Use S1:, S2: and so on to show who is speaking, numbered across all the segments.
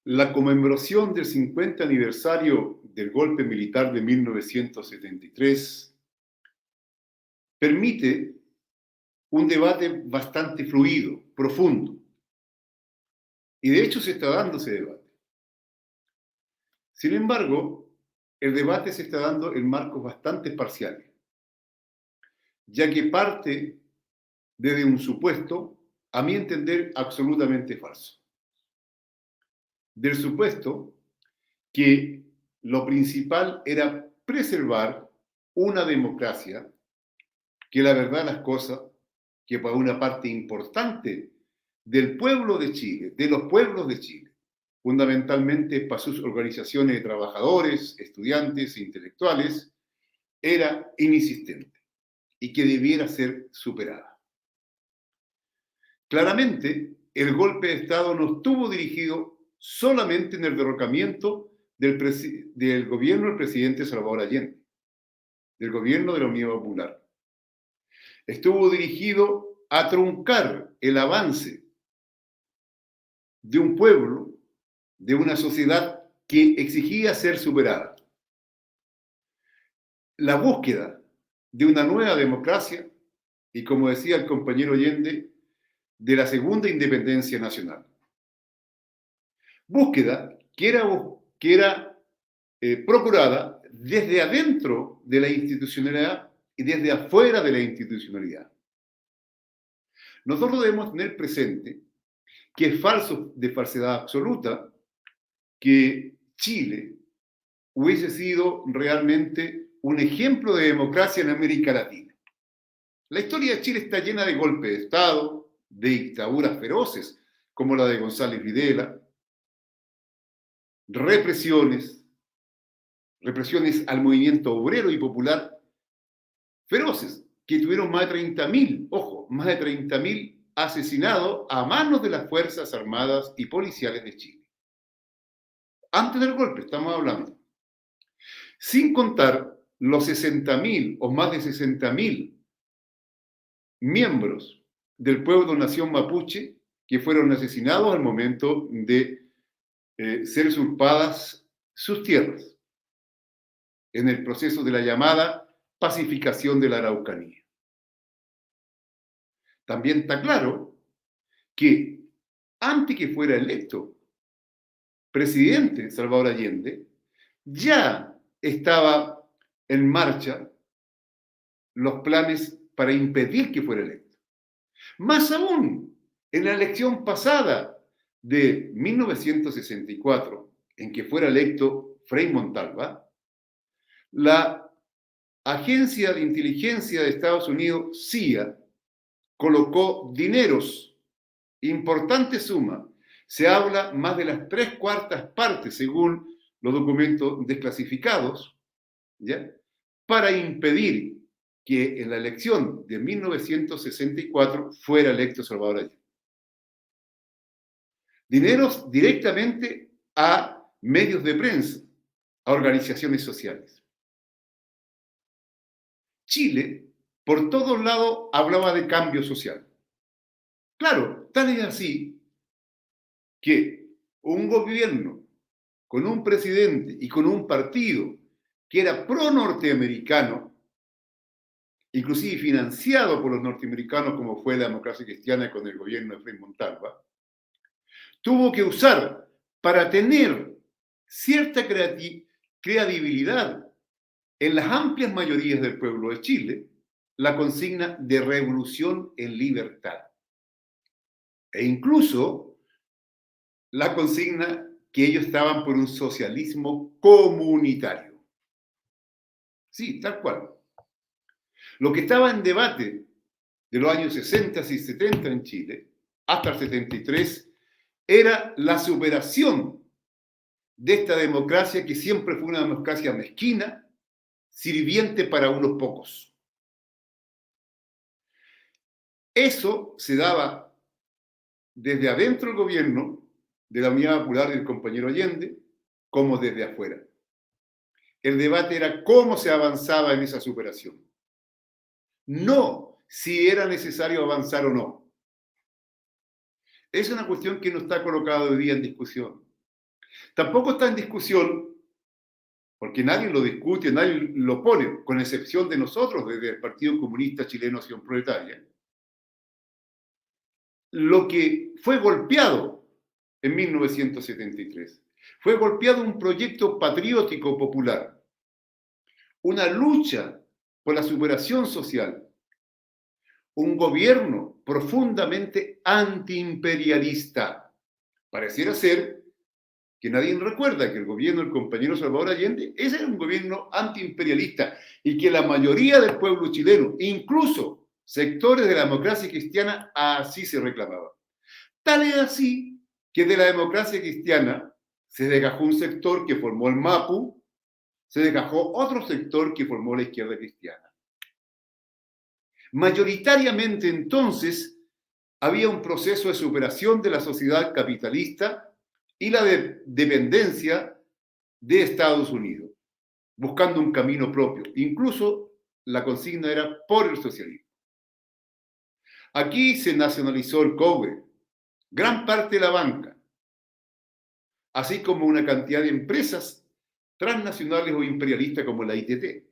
S1: La conmemoración del 50 aniversario del golpe militar de 1973 permite un debate bastante fluido, profundo. Y de hecho se está dando ese debate. Sin embargo, el debate se está dando en marcos bastante parciales, ya que parte desde un supuesto, a mi entender, absolutamente falso. Del supuesto que lo principal era preservar una democracia que la verdad las cosas, que para una parte importante del pueblo de Chile, de los pueblos de Chile, fundamentalmente para sus organizaciones de trabajadores, estudiantes e intelectuales, era inexistente y que debiera ser superada. Claramente, el golpe de Estado no estuvo dirigido solamente en el derrocamiento del gobierno del presidente Salvador Allende, del gobierno de la Unión Popular. Estuvo dirigido a truncar el avance de un pueblo, de una sociedad que exigía ser superada. La búsqueda de una nueva democracia y, como decía el compañero Allende, de la segunda independencia nacional. Búsqueda que era procurada desde adentro de la institucionalidad y desde afuera de la institucionalidad. Nosotros debemos tener presente que es falso, de falsedad absoluta, que Chile hubiese sido realmente un ejemplo de democracia en América Latina. La historia de Chile está llena de golpes de Estado, de dictaduras feroces, como la de González Videla, represiones al movimiento obrero y popular feroces, que tuvieron más de 30.000, ojo, más de 30.000 asesinados a manos de las Fuerzas Armadas y Policiales de Chile. Antes del golpe, estamos hablando. Sin contar los 60.000 o más de 60.000 miembros del pueblo nación mapuche que fueron asesinados al momento de ser usurpadas sus tierras en el proceso de la llamada pacificación de la Araucanía. También está claro que antes que fuera electo presidente Salvador Allende, ya estaba en marcha los planes para impedir que fuera electo. Más aún, en la elección pasada de 1964, en que fuera electo Frei Montalva, la Agencia de Inteligencia de Estados Unidos, CIA, colocó dineros, importante suma, se habla más de las 3/4 partes, según los documentos desclasificados, ¿ya?, para impedir que en la elección de 1964 fuera electo Salvador Allende. Dineros directamente a medios de prensa, a organizaciones sociales. Chile, por todos lados, hablaba de cambio social. Claro, tal es así que un gobierno con un presidente y con un partido que era pro-norteamericano, inclusive financiado por los norteamericanos como fue la Democracia Cristiana con el gobierno de Frei Montalva, tuvo que usar para tener cierta credibilidad en las amplias mayorías del pueblo de Chile la consigna de revolución en libertad. E incluso la consigna que ellos estaban por un socialismo comunitario. Sí, tal cual. Lo que estaba en debate de los años 60 y 70 en Chile, hasta el 73, era la superación de esta democracia que siempre fue una democracia mezquina, sirviente para unos pocos. Eso se daba desde adentro del gobierno de la Unidad Popular del compañero Allende, como desde afuera. El debate era cómo se avanzaba en esa superación. No si era necesario avanzar o no. Es una cuestión que no está colocada hoy día en discusión. Tampoco está en discusión, porque nadie lo discute, nadie lo pone, con excepción de nosotros desde el Partido Comunista Chileno Acción Proletaria, lo que fue golpeado en 1973. Fue golpeado un proyecto patriótico popular, una lucha por la superación social, un gobierno profundamente antiimperialista. Pareciera ser que nadie recuerda que el gobierno del compañero Salvador Allende, ese era un gobierno antiimperialista y que la mayoría del pueblo chileno, incluso sectores de la democracia cristiana, así se reclamaban. Tal es así que de la democracia cristiana se desgajó un sector que formó el MAPU, se desgajó otro sector que formó la izquierda cristiana. Mayoritariamente entonces había un proceso de superación de la sociedad capitalista y la dependencia de Estados Unidos, buscando un camino propio. Incluso la consigna era por el socialismo. Aquí se nacionalizó el cobre, gran parte de la banca, así como una cantidad de empresas transnacionales o imperialistas como la ITT.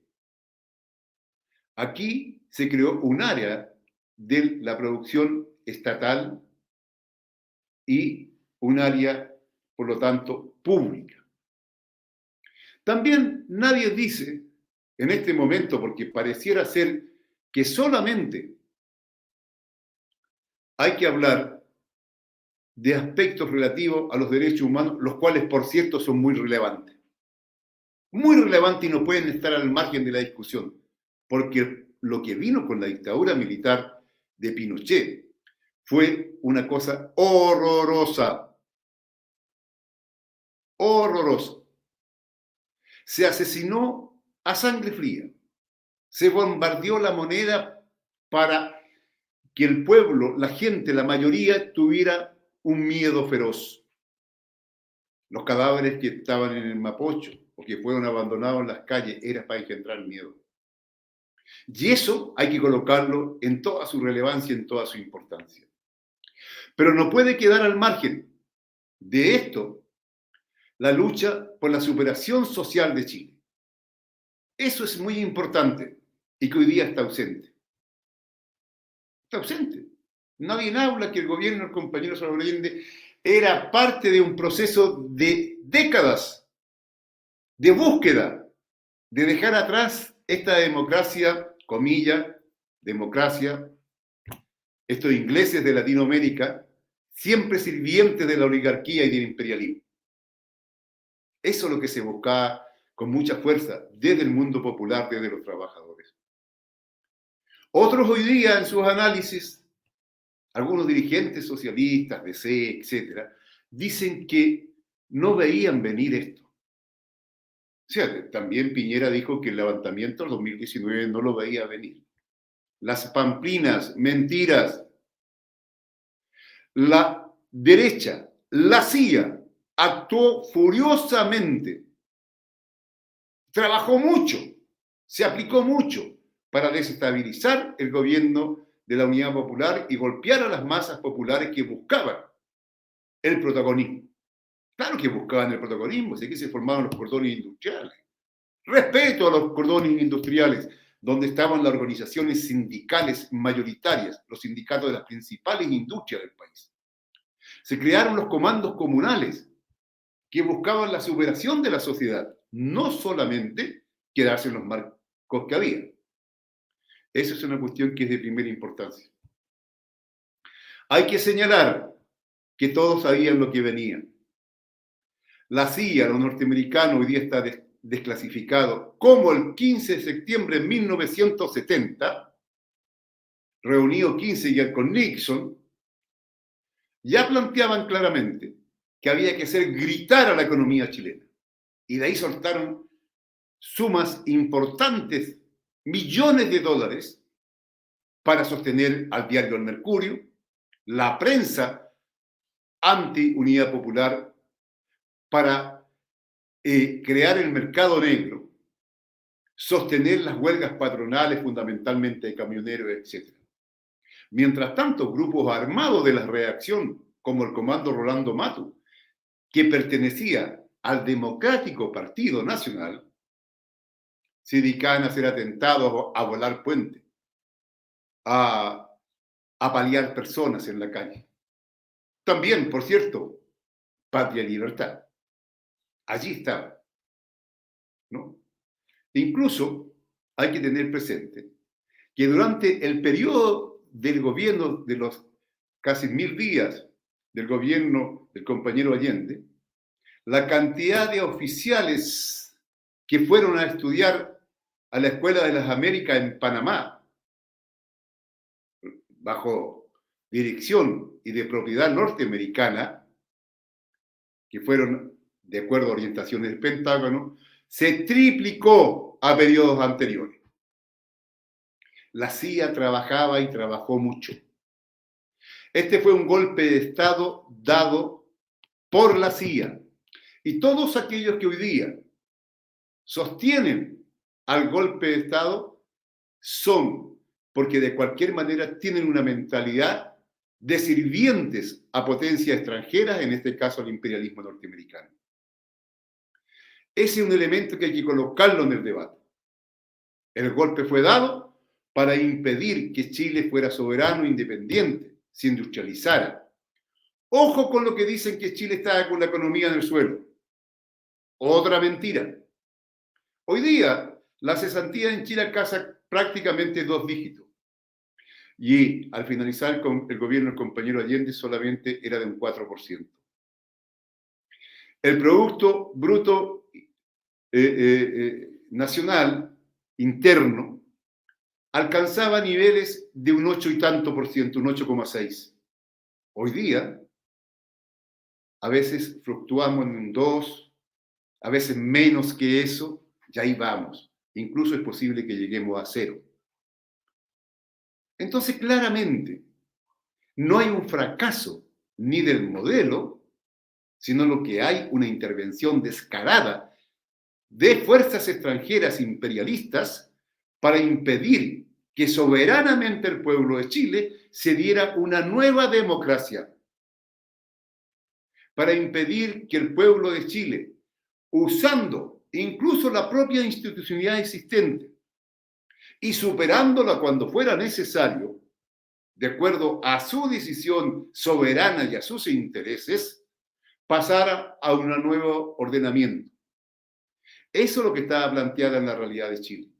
S1: Aquí se creó un área de la producción estatal y un área, por lo tanto, pública. También nadie dice en este momento, porque pareciera ser que solamente hay que hablar de aspectos relativos a los derechos humanos, los cuales, por cierto, son muy relevantes. Muy relevantes y no pueden estar al margen de la discusión, porque lo que vino con la dictadura militar de Pinochet fue una cosa horrorosa. Horrorosa. Se asesinó a sangre fría. Se bombardeó la moneda para que el pueblo, la gente, la mayoría, tuviera un miedo feroz. Los cadáveres que estaban en el Mapocho o que fueron abandonados en las calles era para engendrar miedo. Y eso hay que colocarlo en toda su relevancia, en toda su importancia. Pero no puede quedar al margen de esto la lucha por la superación social de Chile. Eso es muy importante y que hoy día está ausente. Está ausente. Nadie habla que el gobierno del compañero Salvador Allende era parte de un proceso de décadas de búsqueda, de dejar atrás esta democracia, comilla, democracia, estos ingleses de Latinoamérica, siempre sirvientes de la oligarquía y del imperialismo. Eso es lo que se buscaba con mucha fuerza desde el mundo popular, desde los trabajadores. Otros hoy día en sus análisis, algunos dirigentes socialistas, DC, etcétera, dicen que no veían venir esto. O sea, también Piñera dijo que el levantamiento del 2019 no lo veía venir. Las pamplinas, mentiras. La derecha, la CIA, actuó furiosamente. Trabajó mucho, se aplicó mucho para desestabilizar el gobierno de la Unidad Popular y golpear a las masas populares que buscaban el protagonismo. Claro que buscaban el protagonismo, así que se formaron los cordones industriales. Respeto a los cordones industriales, donde estaban las organizaciones sindicales mayoritarias, los sindicatos de las principales industrias del país. Se crearon los comandos comunales que buscaban la superación de la sociedad, no solamente quedarse en los marcos que había. Esa es una cuestión que es de primera importancia. Hay que señalar que todos sabían lo que venía. La CIA, los norteamericanos, hoy día está desclasificado, como el 15 de septiembre de 1970, reunido Kissinger con Nixon, ya planteaban claramente que había que hacer gritar a la economía chilena. Y de ahí soltaron sumas importantes, millones de dólares, para sostener al diario El Mercurio, la prensa anti-Unidad Popular, para crear el mercado negro, sostener las huelgas patronales, fundamentalmente de camioneros, etc. Mientras tanto, grupos armados de la reacción, como el Comando Rolando Mato, que pertenecía al Democrático Partido Nacional, se dedicaban a hacer atentados, a volar puentes, a apalear personas en la calle. También, por cierto, Patria y Libertad. Allí estaba, ¿no? Incluso hay que tener presente que durante el periodo del gobierno de los casi 1000 días del gobierno del compañero Allende, la cantidad de oficiales que fueron a estudiar a la Escuela de las Américas en Panamá, bajo dirección y de propiedad norteamericana, que fueron de acuerdo a orientaciones del Pentágono, se triplicó a periodos anteriores. La CIA trabajaba y trabajó mucho. Este fue un golpe de Estado dado por la CIA. Y todos aquellos que hoy día sostienen al golpe de Estado son porque de cualquier manera tienen una mentalidad de sirvientes a potencias extranjeras, en este caso al imperialismo norteamericano. Ese es un elemento que hay que colocarlo en el debate. El golpe fue dado para impedir que Chile fuera soberano e independiente, se industrializara. Ojo con lo que dicen que Chile estaba con la economía en el suelo. Otra mentira. Hoy día, la cesantía en Chile alcanza prácticamente 2 dígitos. Y al finalizar el gobierno del compañero Allende solamente era de un 4%. El Producto Bruto Nacional interno alcanzaba niveles de un 8 y tanto por ciento, un 8,6. Hoy día, a veces fluctuamos en un 2, a veces menos que eso, y ahí vamos. Incluso es posible que lleguemos a 0. Entonces, claramente, no hay un fracaso ni del modelo, sino lo que hay una intervención descarada de fuerzas extranjeras imperialistas para impedir que soberanamente el pueblo de Chile se diera una nueva democracia, para impedir que el pueblo de Chile, usando incluso la propia institucionalidad existente y superándola cuando fuera necesario, de acuerdo a su decisión soberana y a sus intereses, pasara a un nuevo ordenamiento. Eso es lo que estaba planteada en la realidad de Chile.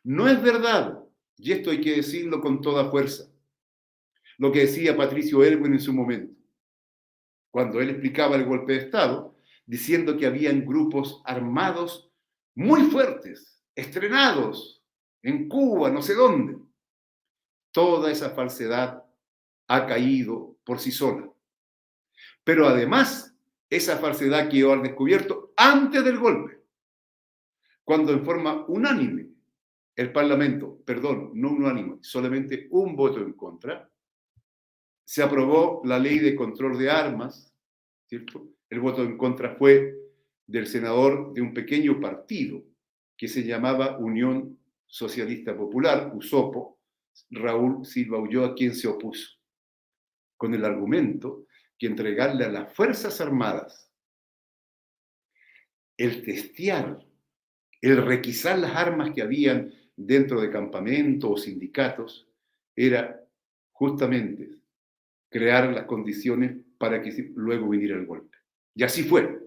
S1: No es verdad, y esto hay que decirlo con toda fuerza, lo que decía Patricio Aylwin en su momento, cuando él explicaba el golpe de Estado, diciendo que habían grupos armados muy fuertes, estrenados en Cuba, no sé dónde. Toda esa falsedad ha caído por sí sola. Pero además, esa falsedad quedó al descubierto antes del golpe, cuando en forma unánime el Parlamento, perdón, no unánime, solamente un voto en contra, se aprobó la ley de control de armas, ¿cierto? El voto en contra fue del senador de un pequeño partido que se llamaba Unión Socialista Popular, USOPO, Raúl Silva Ulloa, quien se opuso, con el argumento que entregarle a las Fuerzas Armadas el testear, el requisar las armas que habían dentro de campamentos o sindicatos, era justamente crear las condiciones para que luego viniera el golpe. Y así fue.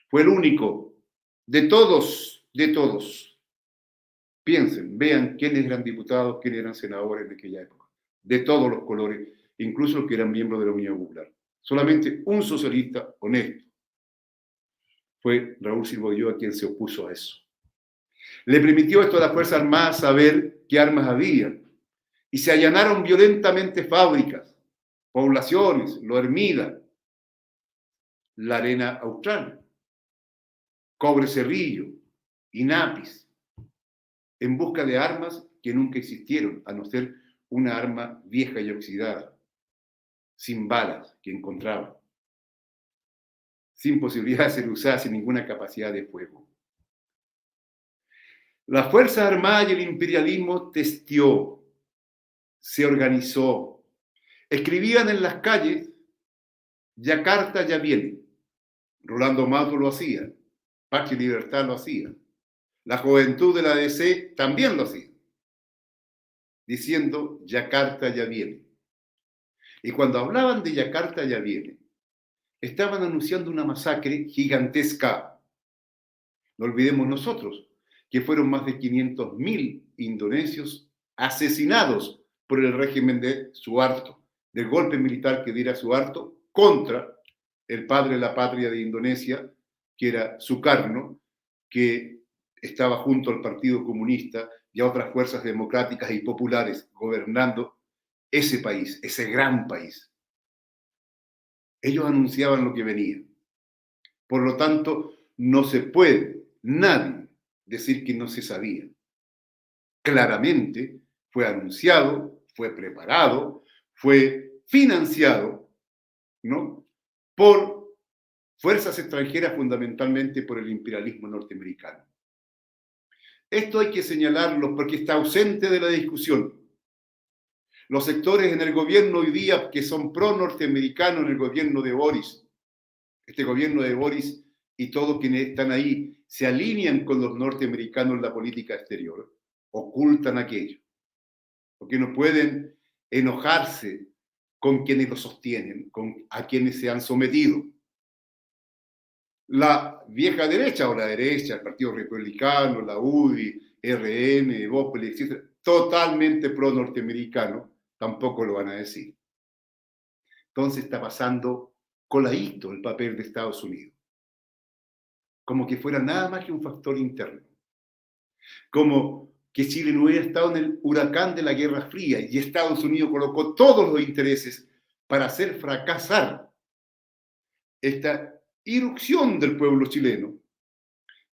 S1: Fue el único de todos, de todos. Piensen, vean quiénes eran diputados, quiénes eran senadores de aquella época, de todos los colores, incluso los que eran miembros de la Unión Popular. Solamente un socialista honesto fue Raúl Silva Ulloa quien se opuso a eso. Le permitió esto a las Fuerzas Armadas saber qué armas había y se allanaron violentamente fábricas, poblaciones, Lo Hermida, La Arena Austral, Cobre Cerrillo, Inapis, en busca de armas que nunca existieron, a no ser una arma vieja y oxidada, sin balas que encontraban, sin posibilidad de ser usada, sin ninguna capacidad de fuego. Las Fuerzas Armadas y el imperialismo testió, se organizó, escribían en las calles, Yakarta ya viene, Rolando Mato lo hacía, Patria y Libertad lo hacía, la juventud de la ADC también lo hacía, diciendo Yakarta ya viene. Y cuando hablaban de Yakarta ya viene, estaban anunciando una masacre gigantesca. No olvidemos nosotros que fueron más de 500.000 indonesios asesinados por el régimen de Suharto, del golpe militar que diera Suharto contra el padre de la patria de Indonesia, que era Sukarno, que estaba junto al Partido Comunista y a otras fuerzas democráticas y populares gobernando ese país, ese gran país. Ellos anunciaban lo que venía. Por lo tanto, no se puede nadie decir que no se sabía. Claramente fue anunciado, fue preparado, fue financiado, ¿no?, por fuerzas extranjeras, fundamentalmente por el imperialismo norteamericano. Esto hay que señalarlo porque está ausente de la discusión. Los sectores en el gobierno hoy día que son pro-norteamericanos en el gobierno de Boris, este gobierno de Boris y todos quienes están ahí se alinean con los norteamericanos en la política exterior, ocultan aquello, porque no pueden enojarse con quienes lo sostienen, a quienes se han sometido. La vieja derecha o la derecha, el Partido Republicano, la UDI, RN, Bópoli, etc., totalmente pro-norteamericano, tampoco lo van a decir. Entonces está pasando coladito el papel de Estados Unidos, como que fuera nada más que un factor interno, como que Chile no hubiera estado en el huracán de la Guerra Fría y Estados Unidos colocó todos los intereses para hacer fracasar esta irrupción del pueblo chileno,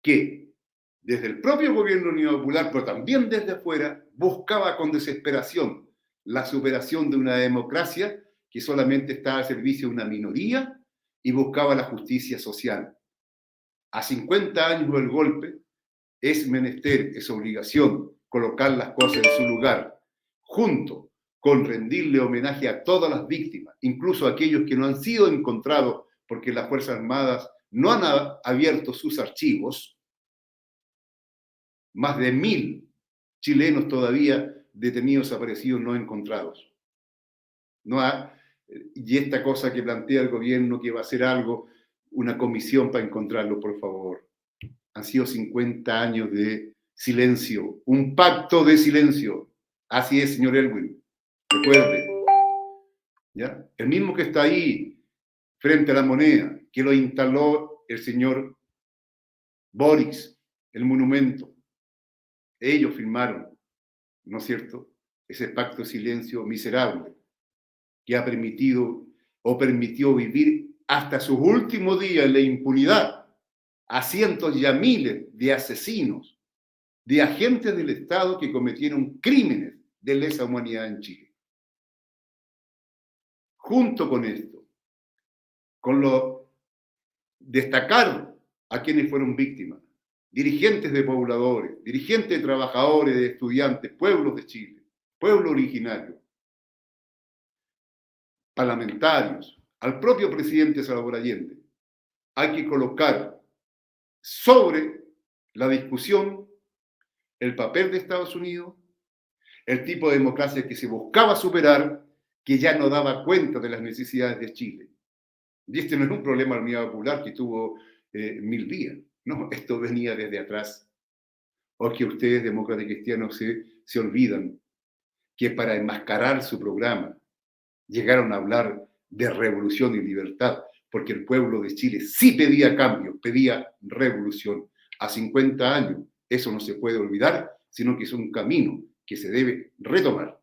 S1: que desde el propio gobierno de Unidad Popular, pero también desde afuera, buscaba con desesperación la superación de una democracia que solamente estaba al servicio de una minoría y buscaba la justicia social. A 50 años del golpe, es menester, es obligación, colocar las cosas en su lugar, junto con rendirle homenaje a todas las víctimas, incluso a aquellos que no han sido encontrados porque las Fuerzas Armadas no han abierto sus archivos. Más de 1.000 chilenos todavía detenidos, desaparecidos, no encontrados. Y esta cosa que plantea el gobierno que va a hacer algo, una comisión para encontrarlo, por favor. Han sido 50 años de silencio, un pacto de silencio. Así es, señor Elwin. Recuerde, ¿ya? El mismo que está ahí frente a la moneda, que lo instaló el señor Boris, el monumento. Ellos firmaron, ¿no es cierto?, ese pacto de silencio miserable que ha permitido o permitió vivir hasta sus últimos días en la impunidad a cientos y a miles de asesinos, de agentes del Estado que cometieron crímenes de lesa humanidad en Chile. Junto con esto, con lo destacar a quienes fueron víctimas, dirigentes de pobladores, dirigentes de trabajadores, de estudiantes, pueblos de Chile, pueblo originario, parlamentarios, al propio presidente Salvador Allende, hay que colocar sobre la discusión el papel de Estados Unidos, el tipo de democracia que se buscaba superar, que ya no daba cuenta de las necesidades de Chile. Y este no es un problema de la Unidad Popular que tuvo 1000 días. No, esto venía desde atrás. O que ustedes, demócratas y cristianos, se olvidan que para enmascarar su programa llegaron a hablar de revolución y libertad, porque el pueblo de Chile sí pedía cambio, pedía revolución. A 50 años, eso no se puede olvidar, sino que es un camino que se debe retomar.